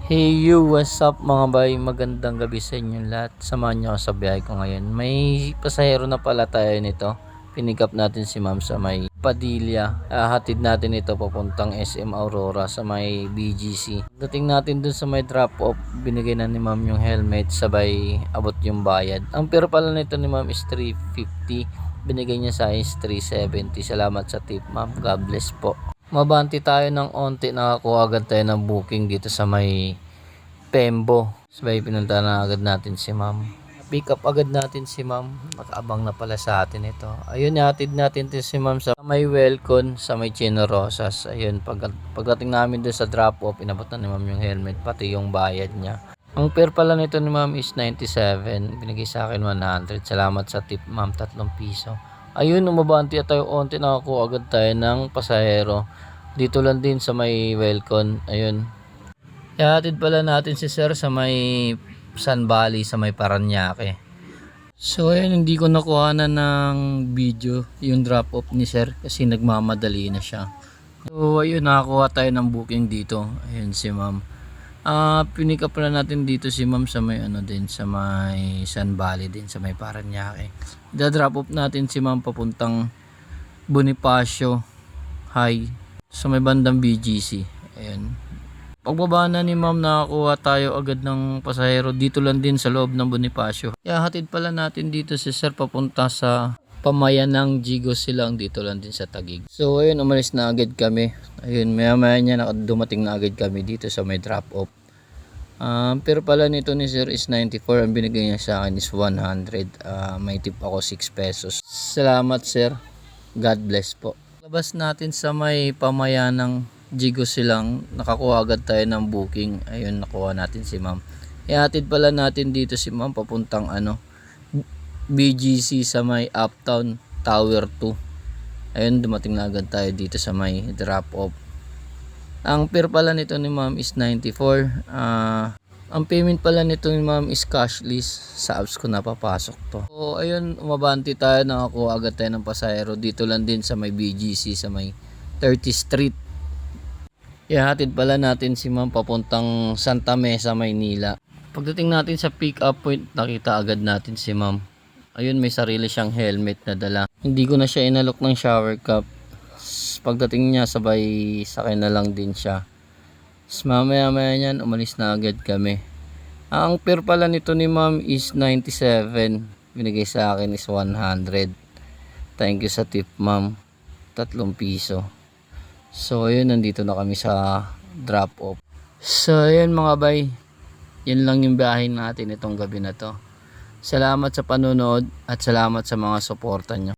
Hey you, what's up mga bay? Magandang gabi sa inyong lahat. Samahan nyo ako sa biyahe ko ngayon. May pasahero na pala tayo nito. Pinick up natin si ma'am sa may Padilla. Hatid natin ito papuntang SM Aurora sa may BGC. Dating natin dun sa may drop off, binigay na ni ma'am yung helmet, sabay abot yung bayad. Ang pero pala nito ni ma'am is 350. Binigay niya sa akin is 370. Salamat sa tip ma'am. God bless po. Mabanti tayo ng onti, nakakuha agad tayo ng booking dito sa may Pembo. Sabay pinunta na agad natin si ma'am. Pick up agad natin si ma'am. Nakaabang na pala sa atin ito. Ayun, hatid natin si ma'am sa may Welcon, sa may Chino Rosas. Ayun, pagdating namin doon sa drop off, inabot na ni ma'am yung helmet, pati yung bayad niya. Ang fare pala nito ni ma'am is 97. Binigay sa akin 100. Salamat sa tip ma'am, 3 piso. Ayun, umabanti tayo onti, nakakuha agad tayo ng pasahero. Dito lang din sa may Welcon. Ayun. Ihatid pala natin si sir sa may Sun Valley, sa may Paranaque. So ayun, hindi ko nakuha na ng video yung drop off ni sir kasi nagmamadali na siya. So ayun, nakakuha tayo ng booking dito. Ayun si ma'am. Pinick up na natin dito si ma'am sa may din, sa may Sun Valley din, sa may Paranaque. Da-drop off natin si ma'am papuntang Bonifacio High sa may bandang BGC. Ayun. Pagbaba na ni ma'am, nakakuha tayo agad ng pasahero dito lang din sa loob ng Bonifacio. Hatid pala natin dito si sir papunta sa pamayan ng Gigo Silang, dito lang din sa Taguig. So ayun, umalis na agad kami. Ayun, maya maya niya dumating na agad kami dito sa may drop off. Pero pala nito ni sir is 94. Ang binigay niya sa akin is 100. May tip ako 6 pesos. Salamat sir. God bless po. Labas natin sa may pamayan ng Gigo Silang, nakakuha agad tayo ng booking. Ayun, nakuha natin si ma'am. Ihatid pala natin dito si ma'am papuntang BGC sa may Uptown Tower 2. Ayun, dumating na agad tayo dito sa may drop off. Ang fare pala nito ni ma'am is 94. Ang payment pala nito ni ma'am is cashless. Sa apps ko napapasok to. So ayun, umabanti tayo, nakakuha agad tayo ng pasahero dito lang din sa may BGC sa may 30th Street. Ihatid pala natin si ma'am papuntang Santa Mesa, Maynila. Pagdating natin sa pick up point, nakita agad natin si ma'am. Ayun, may sarili siyang helmet na dala. Hindi ko na siya inalok ng shower cap. Pagdating niya, sabay sakay na lang din siya. Mamaya niyan, umalis na agad kami. Ang fare pala nito ni ma'am is 97. Binigay sa akin is 100. Thank you sa tip ma'am, 3 piso. So ayun, nandito na kami sa drop off. So ayun mga bay, yan lang yung biyahe natin itong gabi na to. Salamat sa panonood at salamat sa mga suporta nyo.